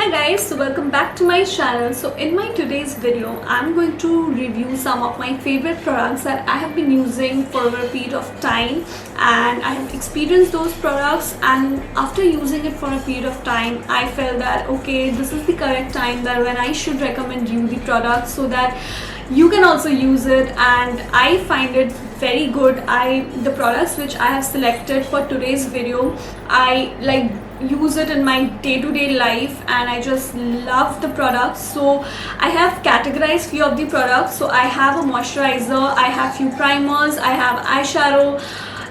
Hi guys, so welcome back to my channel. So in my today's video I'm going to review some of my favorite products that I have been using for a period of time, and I have experienced those products, and after using it for a period of time I felt that okay, this is the correct time that when I should recommend you the product so that you can also use it. And I find it very good. The products which I have selected for today's video, I like use it in my day-to-day life and I just love the products. So I have categorized few of the products. So I have a moisturizer, I have few primers, I have eyeshadow,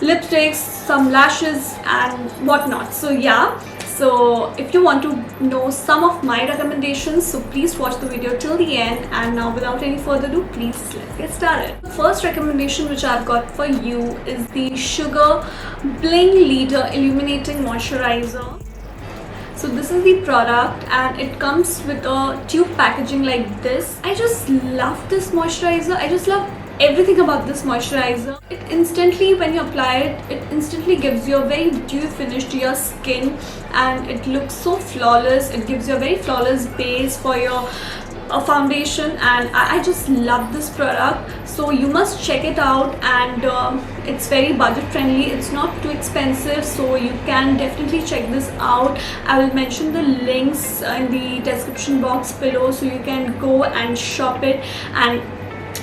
lipsticks, some lashes and whatnot. So yeah, so if you want to know some of my recommendations, so please watch the video till the end. And now without any further ado, please let's get started. The first recommendation which I've got for you is the Sugar Bling Leader Illuminating Moisturizer. So this is the product and it comes with a tube packaging like this. I just love this moisturizer. I just love everything about this moisturizer. It instantly, when you apply it, it instantly gives you a very dewy finish to your skin and it looks so flawless. It gives you a very flawless base for your foundation, and I just love this product. So you must check it out, and it's very budget friendly, it's not too expensive, so you can definitely check this out. I will mention the links in the description box below so you can go and shop it, and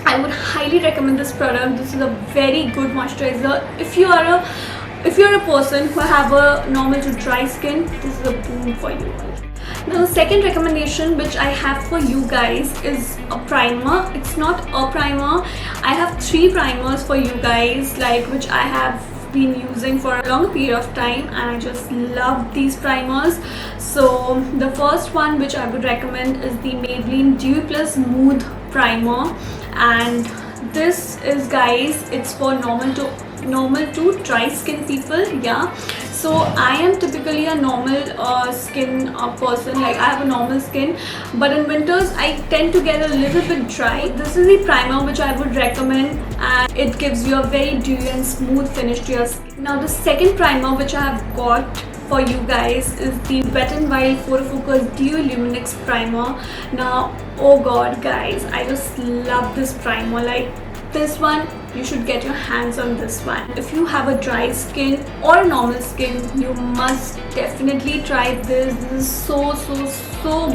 I would highly recommend this product. This is a very good moisturizer. If you're a person who have a normal to dry skin, this is a boom for you. Now the second recommendation which I have for you guys is a primer. It's not a primer. I have 3 primers for you guys, like which I have been using for a long period of time, and I just love these primers. So the first one which I would recommend is the Maybelline Dewy Plus Smooth Primer, and this is, guys, it's for normal to dry skin people. Yeah, so I am typically a normal skin person, like I have a normal skin, but in winters I tend to get a little bit dry. This is the primer which I would recommend, and it gives you a very dewy and smooth finish to your skin. Now the second primer which I have got for you guys is the Wet n Wild Photo Focus Dewy Luminix Primer. Now, oh god guys, I just love this primer. Like this one, you should get your hands on this one. If you have a dry skin or normal skin, you must definitely try this. This is so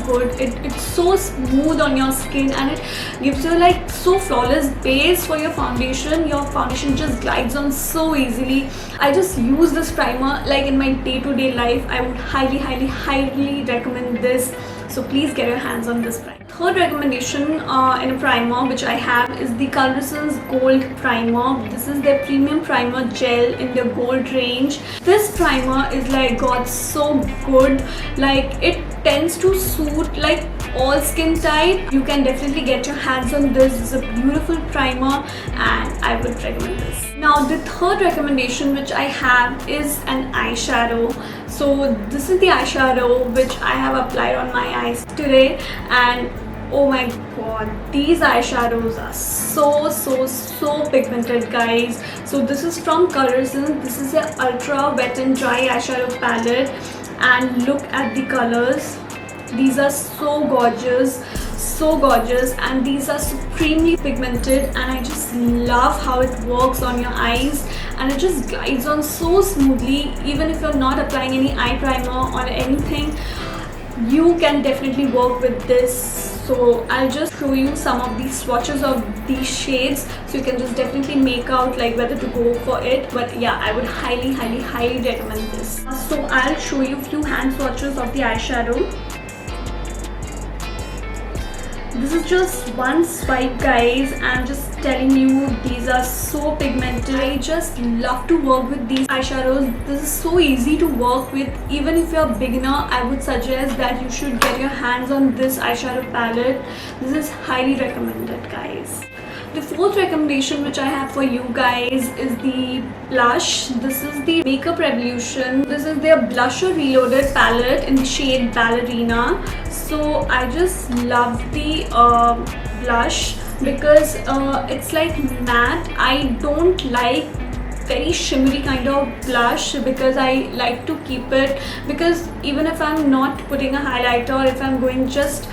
good. It's so smooth on your skin and it gives you like so flawless base for your foundation. Your foundation just glides on so easily. I just use this primer like in my day-to-day life. I would highly recommend this. So please get your hands on this primer. Third recommendation in a primer which I have is the Colorescence Gold Primer. This is their premium primer gel in the gold range. This primer is like god so good. Like it tends to suit like all skin type. You can definitely get your hands on this. This is a beautiful primer and I would recommend this. Now the third recommendation which I have is an eyeshadow. So this is the eyeshadow which I have applied on my eyes today, and oh my god, these eyeshadows are so pigmented, guys. So this is from Colorescence. This is an ultra wet and dry eyeshadow palette, and look at the colors. These are so gorgeous, and these are supremely pigmented, and I just love how it works on your eyes, and it just glides on so smoothly. Even if you're not applying any eye primer or anything, you can definitely work with this. So I'll just show you some of these swatches of these shades so you can just definitely make out like whether to go for it. But yeah, I would highly recommend this. So I'll show you a few hand swatches of the eyeshadow. This is just one swipe, guys. I'm just telling you, these are so pigmented. I just love to work with these eyeshadows. This is so easy to work with. Even if you're a beginner, I would suggest that you should get your hands on this eyeshadow palette. This is highly recommended, guys. The fourth recommendation which I have for you guys is the blush. This is the Makeup Revolution. This is their Blusher Reloaded palette in the shade Ballerina. So I just love the blush because it's like matte. I don't like very shimmery kind of blush because I like to keep it, because even if I'm not putting a highlighter, or if I'm going just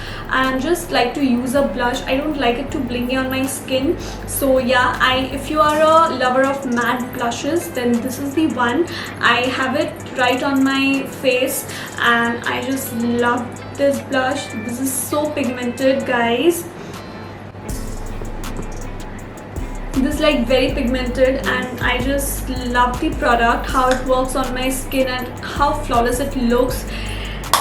like to use a blush, I don't like it to blingy on my skin. So yeah, if you are a lover of matte blushes, then this is the one. I have it right on my face and I just love this blush. This is so pigmented, guys. This is like very pigmented and I just love the product, how it works on my skin and how flawless it looks.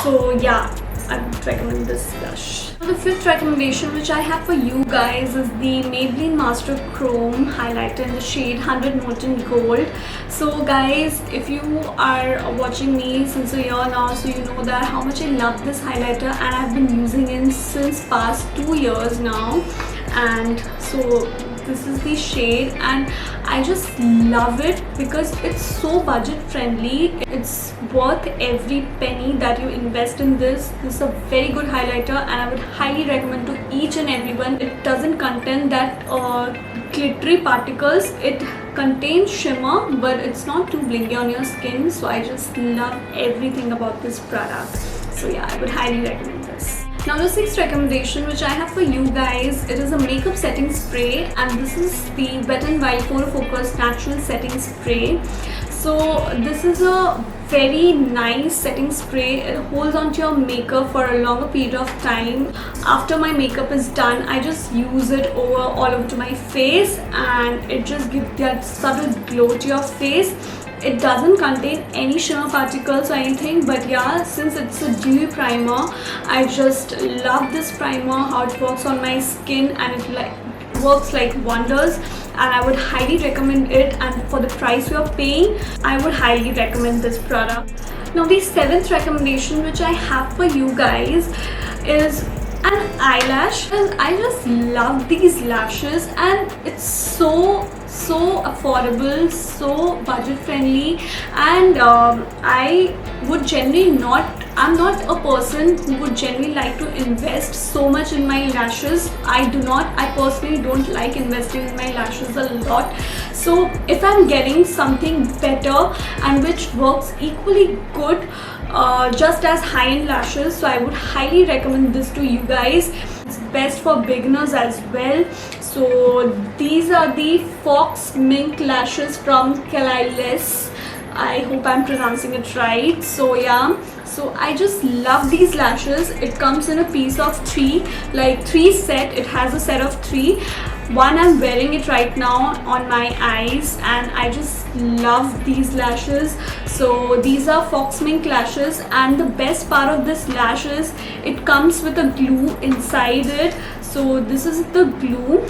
So yeah, I would recommend this blush. The fifth recommendation which I have for you guys is the Maybelline Master Chrome highlighter in the shade 100 Molten Gold. So guys, if you are watching me since a year now, so you know that how much I love this highlighter, and I've been using it since past 2 years now. And so this is the shade and I just love it because it's so budget friendly. It's worth every penny that you invest in this. This is a very good highlighter and I would highly recommend to each and everyone. It doesn't contain that glittery particles. It contains shimmer, but it's not too blingy on your skin. So I just love everything about this product. So yeah, I would highly recommend this. Now the sixth recommendation which I have for you guys, it is a makeup setting spray, and this is the Wet n Wild Photo Focus Natural Setting Spray. So this is a very nice setting spray. It holds onto your makeup for a longer period of time. After my makeup is done, I just use it all over to my face and it just gives that subtle glow to your face. It doesn't contain any shimmer particles or anything, but yeah, since it's a dewy primer, I just love this primer, how it works on my skin, and it works like wonders, and I would highly recommend it. And for the price you are paying, I would highly recommend this product. Now the seventh recommendation which I have for you guys is an eyelash. I just love these lashes and it's so affordable, so budget friendly, and I would generally I'm not a person who would generally like to invest so much in my lashes. I personally don't like investing in my lashes a lot. So if I'm getting something better and which works equally good, just as high-end lashes, so I would highly recommend this to you guys. It's best for beginners as well. So these are the Fox Mink lashes from Kalailess. I hope I'm pronouncing it right. So yeah, so I just love these lashes. It comes in a piece of 3, like 3 set. It has a set of 3. One, I'm wearing it right now on my eyes and I just love these lashes. So these are Fox Mink lashes, and the best part of this lashes, it comes with a glue inside it. So this is the glue,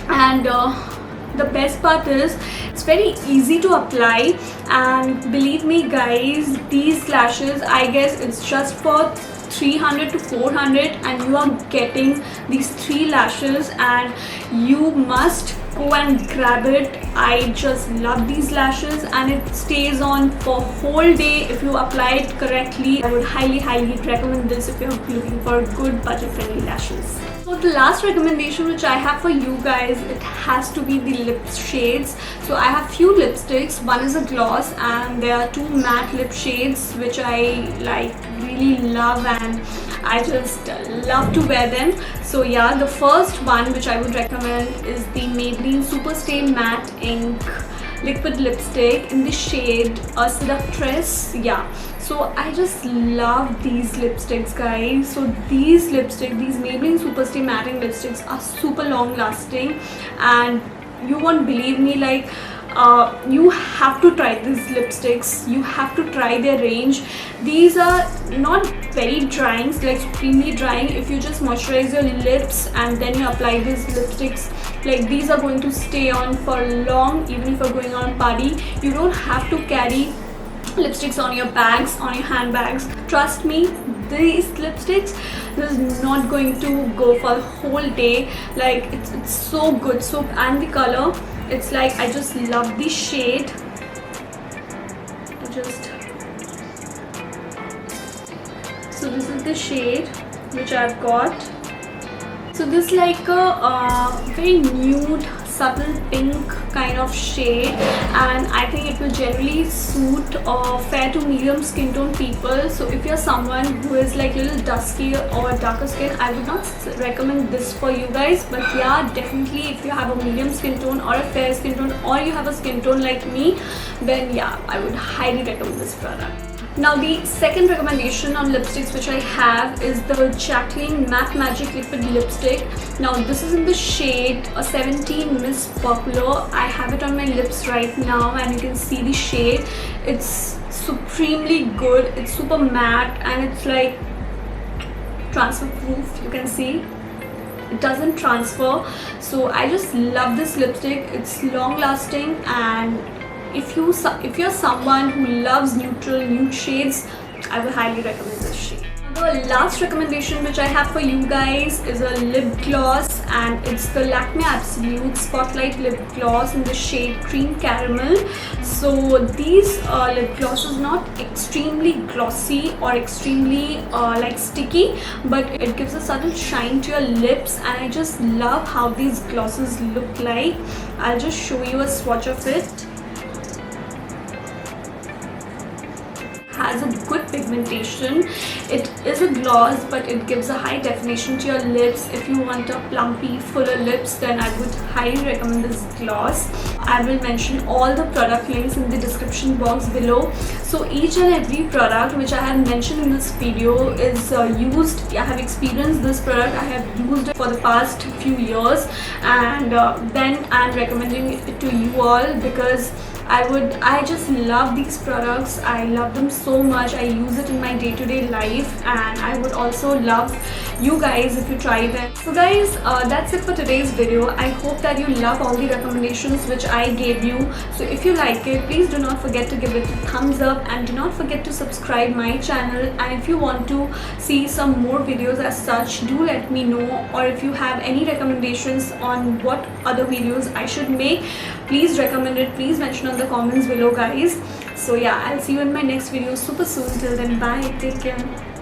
and the best part is it's very easy to apply. And believe me guys, these lashes, I guess it's just for 300 to 400 and you are getting these 3 lashes and you must go and grab it. I just love these lashes and it stays on for whole day if you apply it correctly. I would highly recommend this if you're looking for good budget friendly lashes. So the last recommendation which I have for you guys, it has to be the lip shades. So I have few lipsticks. One is a gloss and there are 2 matte lip shades which I really love and I just love to wear them. So yeah, the first one which I would recommend is the Maybelline Superstay Matte Ink liquid lipstick in the shade Seductress. Yeah, so I just love these lipsticks guys. So these Maybelline Superstay Matte Ink lipsticks are super long lasting and you won't believe me, like you have to try these lipsticks. You have to try their range. These are not very drying, like supremely drying. If you just moisturize your lips and then you apply these lipsticks, like these are going to stay on for long. Even if you're going on a party, you don't have to carry lipsticks on your bags, on your handbags. Trust me, these lipsticks, this is not going to go for the whole day. Like it's so good. So, and the color, it's like, I just love the shade. So this is the shade which I've got. So this is like a very nude, subtle pink kind of shade, and I think it will generally suit fair to medium skin tone people. So if you're someone who is like little dusky or darker skin, I would not recommend this for you guys. But yeah, definitely if you have a medium skin tone or a fair skin tone, or you have a skin tone like me, then yeah, I would highly recommend this product. Now the second recommendation on lipsticks which I have is the Jaclyn Matte Magic Liquid Lipstick. Now this is in the shade 17 Miss Popular. I have it on my lips right now and you can see the shade. It's supremely good. It's super matte and it's like transfer proof. You can see it doesn't transfer. So I just love this lipstick. It's long lasting, and if you're someone who loves neutral nude shades, I will highly recommend this shade. The last recommendation which I have for you guys is a lip gloss, and it's the Lakme Absolute Spotlight Lip Gloss in the shade Cream Caramel. So these lip gloss is not extremely glossy or extremely like sticky, but it gives a subtle shine to your lips, and I just love how these glosses look like. I'll just show you a swatch of it. Has a good pigmentation. It is a gloss, but it gives a high definition to your lips. If you want a plumpy, fuller lips, then I would highly recommend this gloss. I will mention all the product links in the description box below. So each and every product which I have mentioned in this video is used. I have experienced this product. I have used it for the past few years, and then I'm recommending it to you all because I just love these products. I love them so much. I use it in my day-to-day life, and I would also love you guys if you try them. So guys, that's it for today's video. I hope that you love all the recommendations which I gave you. So if you like it, please do not forget to give it a thumbs up, and do not forget to subscribe my channel. And if you want to see some more videos as such, do let me know. Or if you have any recommendations on what other videos I should make, please recommend it. Please mention on the comments below, guys. So yeah, I'll see you in my next video super soon. Till then, bye, take care.